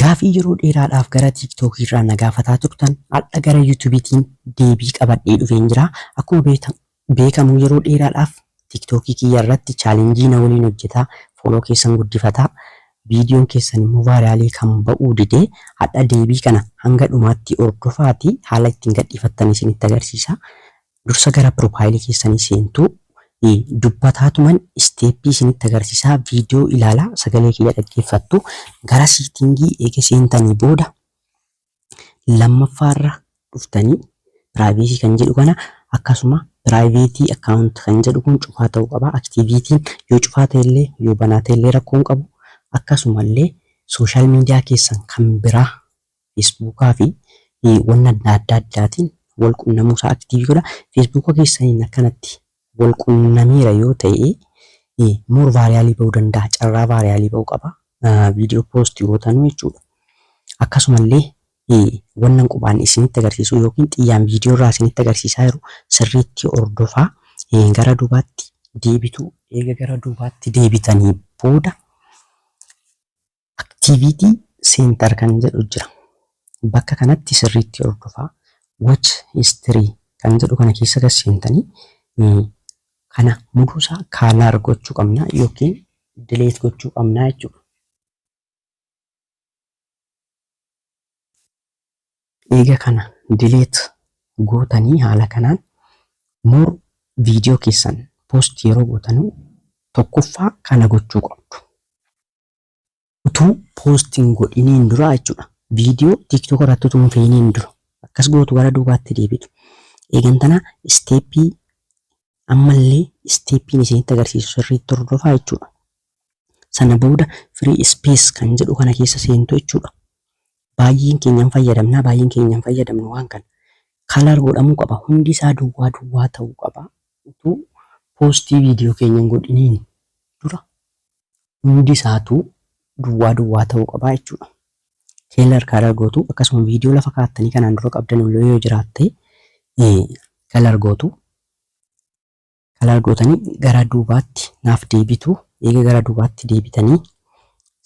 Gaafii yeroo dheeraadhaaf gara TikTok irraa na gaafataa turtan har'a gara YouTubetiin deebii qabadhee dhufeen jira. Akkuma beekamu yeroo dheeraadhaaf TikTok kiyya irratti chaalenjii na waliin hojjetaa, foloo keessan guddifataa, viidiyoon keessan immoo vaayiraalii kan ba'uu didee har'a deebii kana hanga dhumaatti hordofaatii haala ittiin gadhiifattan isinitti agarsiisa. Dursa gara piroofaayilii keessanii seentuu dubbataatuman isteeppii isinitti agarsiisaa, viidiyoo ilaalaa, sagalee kiyya dhaggeeffattu. Gara siitingii eega seentanii booda lammaffaarra dhuftanii piraayiveesii kan jedhu kana akkasuma piraayiveetii akkaawunt kan jedhu kun cufaa ta'uu qaba. Aktiiviitiin yoo cufaa ta'ellee yoo banaa ta'ellee rakkoon qabu. Akkasumallee sooshaal miidiyaa keessan kan biraa feesbuukaa fi wanna adda addaatiin wal quunnamuusaa aktiivii godha. Feesbuuka keessaniin akkanatti wal quunnameera yoo ta'e moor vaayiraalii ba'uu danda'a, carraa vaayiraalii ba'uu qaba. Viidiyoo poostii gootanuu jechuudha. Akkasumallee wannan qubaan isinitti agarsiisu yookiin xiyyaan viidiyoo irraa isinitti agarsiisaa jiru sirriitti hordofaa. Gara duubaatti deebitu. Eega gara duubaatti deebitanii booda aktiiviitii seentar kan jedhu jira. Bakka kanatti sirriitti hordofaa. Watch history kan jedhu kana keessa gad seentanii kana muduusaa kaalaar gochuu qabna yookiin dileet gochuu qabna jechuudha. Eega kana dileet gootanii haala kanaan moor viidiyoo keessan poost yeroo gootanuu tokkoffaa kana gochuu qabdu. Utuu poostiin godhiniin dura jechuudha. Viidiyoo TikTok irratti utuu hin feeniin dura akkas gootu gara duubaatti deebitu. Eegantana isteeppii ammallee isteeppiin isinitti agarsiisu sirriitti hordofaa jechuudha. Sana booda firii ispees kan jedhu kana keessa seentu jechuudha. Baay'een keenyan fayyadamna, baay'een keenyan fayyadamnu waan kana. Kalaar godhamuu qaba. Hundi isaa duwwaa ta'uu qaba. Utuu poostii viidiyoo keenyan godhiniin dura hundi isaatu duwwaa ta'uu qaba jechuudha. Kalaar gootu akkasuma viidiyoo lafa kaa'attanii kanaan dura qabdan yoo jiraatte kalaar gootu. Kalaar gootanii gara duubaatti naaf deebitu. Eega gara duubaatti deebitanii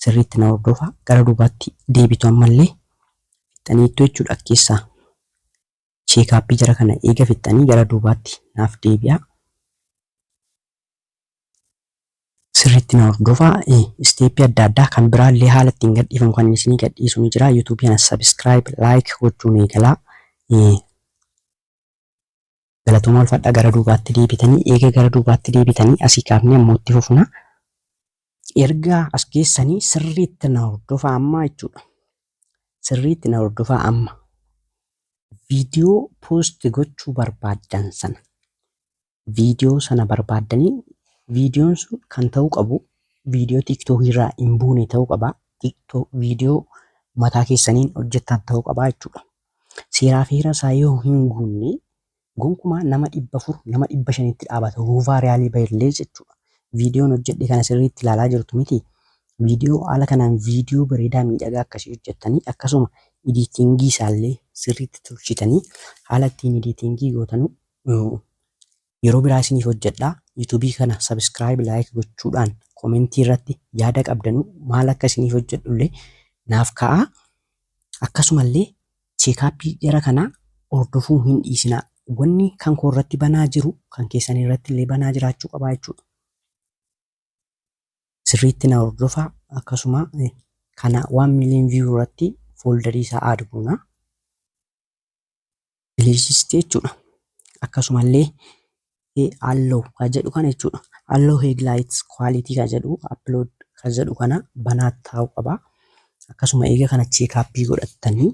sirriitti na hordofaa. Gara duubaatti deebitu ammallee fixxaniittu jechuudha. Keessaa cheekaappii jara kana eega fixxanii gara duubaatti naaf deebi'aa. Sirriitti na hordofaa. Isteeppii adda addaa kan biraallee haala ittiin gadhiifamu kan isinii gadhiisu ni jira. YouTube kana subscribe, like gochuun eegalaa. Galatooma ulfaadhaa. Gara duubaatti deebitanii eega gara duubaatti deebitanii asii kaafnee ammoo itti fufna. Ergaa as keessanii sirriitti na hordofaa amma jechuudha. Sirriitti na hordofaa amma. Viidiyoo poost gochuu barbaaddan sana. Viidiyoo sana barbaaddanii viidiyoon sun kan ta'uu qabu viidiyoo TikTok irraa hin buune ta'uu qaba. Viidiyoo mataa keessaniin hojjettan ta'uu qaba jechuudha. Seeraa fi heera isaa yoo hin guunne gonkumaa nama 400 nama 500tti dhaabata. Vaayiraalii ba'ellee jechuudha. Viidiyoon hojjedhe kana sirriitti ilaalaa jirtu miti. Viidiyoo haala kanaan viidiyoo bareedaa miidhagaa akkasii hojjettanii akkasuma editingii isaallee sirriitti tolchitanii haala ittiin editingii gootanuu yeroo biraa isiniif hojjedhaa. YouTube kana subscribe, like gochuudhaan komentii irratti yaada qabdanuu maal akka isiniif hojjedhullee naaf ka'aa. Akkasumallee cheekaappii jara kanaa hordofuu hin dhiisinaa. Wanni kan koo irratti banaa jiru kan keessan irratti illee banaa jiraachuu qaba jechuudha. Sirriitti na hordofaa. Akkasuma kana 1 million view irratti fooldarii isaa aad goona. Bileesiste jechuudha. Akkasumallee allow kan jedhu kana jechuudha. Allow headlights quality kan jedhu upload kan jedhu kana banaa ta'uu qaba. Akkasuma eega kana cheekaappii godhattanii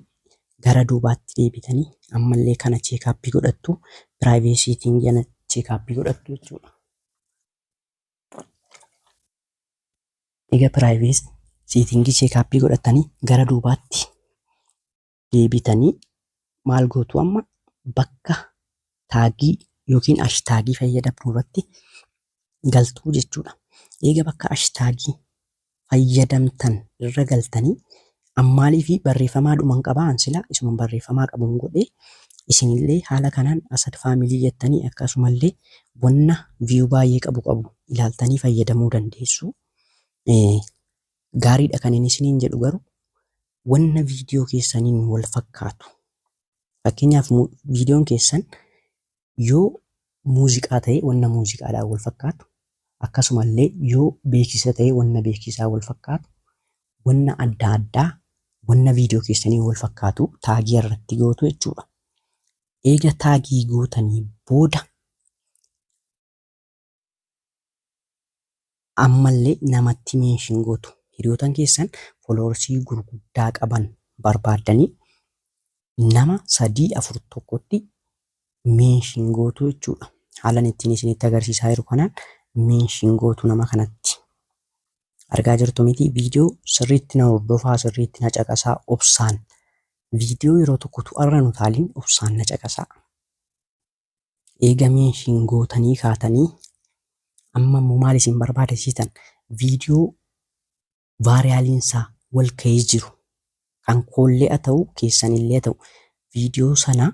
gara duubaatti deebitanii ammallee kana cheekaappii godhattu. Piraayiveesiitiin jana cheekaappii godhattu jechuudha. Eega piraayiveesiitiin cheekaappii godhattanii gara duubaatti deebitanii maal gootu amma bakka taagii yookiin ashtaagii fayyadamnu irratti galtuu jechuudha. Eega bakka ashtaagii fayyadamtan irra galtanii ammaalii fi barreeffamaa dhuman qabaan sila isuma barreeffamaa qabuun godhee isinillee haala kanaan Asad Faamilii jettanii akkasumallee wanna view baay'ee qabu ilaaltanii fayyadamuu dandeessu. Gaariidha kan inni isiniin jedhu garuu wanna viidiyoo keessaniin wal fakkaatu. Fakkeenyaaf viidiyoon keessan yoo muuziqaa ta'e wanna muuziqaadhaan wal fakkaatu, akkasumallee yoo beeksisa ta'e wanna beeksisaa wal fakkaatu, wanna adda addaa wanna viidiyoo keessanii wal fakkaatu taagii irratti gootu jechuudha. Eega taagii gootanii booda ammallee namatti meenshin gootu. Hiriyootan keessan foloorsii gurguddaa qaban barbaaddanii nama 3-4 tokkotti meenshin gootu jechuudha. Haalan ittiin isinitti agarsiisaa jiru kanaan meenshin gootu nama kanatti. Argaa jirtu miti viidiyoo sirriitti na hordofaa, sirriitti na caqasaa, obsaan. Viidiyoo yeroo tokkotu arra nu taaliin obsaan na caqasaa. Eega meenshin gootanii kaatanii amma immoo maal isin barbaadasiitan viidiyoo vaariyaaliinsaa wal ka'ee jiru kan koollee haa ta'u keessanillee haa ta'u viidiyoo sana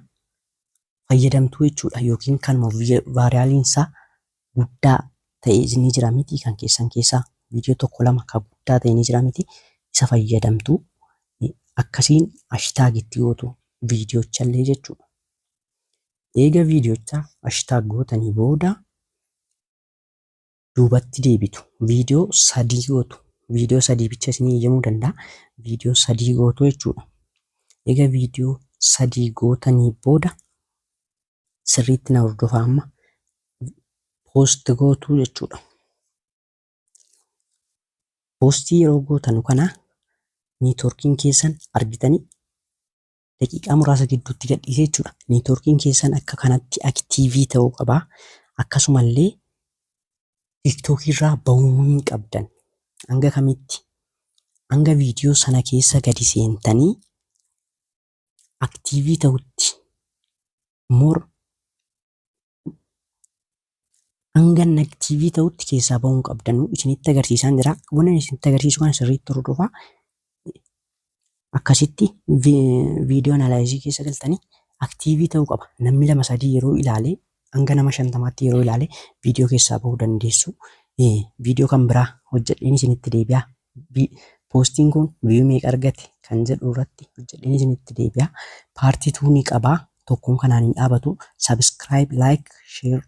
fayyadamtuu jechuudha. Yookiin kan vaariyaaliinsaa guddaa ta'e ni jira miti kan keessan keessaa viidiyoo 1-2 kan guddaa ta'e ni jira miti isa fayyadamtuu akkasiin hashtaagitti gootu viidiyochallee jechuudha. Eega viidiyocha hashtaag gootanii booda duubatti deebitu. Viidiyoo 3 gootu. Viidiyoo 3 bicha isinii eeyyamuu danda'a. Viidiyoo 3 gootu jechuudha. Eega viidiyoo 3 gootanii booda sirriitti na hordofaa amma poost gootu jechuudha. Poostii yeroo gootanu kana neetwoorkiin keessan argitanii daqiiqaa muraasa gidduutti gadhiisee jechuudha. Neetwoorkiin keessan akka kanatti aktiivii ta'uu qabaa. Akkasumallee TikTok irraa bahuu hin qabdan. Hanga kamitti? Hanga viidiyoo sana keessa gadi seentanii aktiivii ta'utti hanga aktiivii ta'utti keessaa bahuu hin qabdanuu isinitti agarsiisaan jira. Wanni isinitti agarsiisu kana sirriitti hordofaa. Akkasitti viidiyoo analaayizii keessa galtanii aktiivii ta'uu qaba. Namni 2-3 yeroo ilaalee hanga nama 50tti yeroo ilaalee viidiyoo keessaa bahuu dandeessu. Viidiyoo kan biraa hojjedheen isinitti deebi'a. Poostiin kun viiyuu meeqa argate kan jedhu irratti hojjedheen isinitti deebi'a. Paartii 2 ni qabaa. Tokkoon kanaan hin dhaabatu. Subscribe, like, share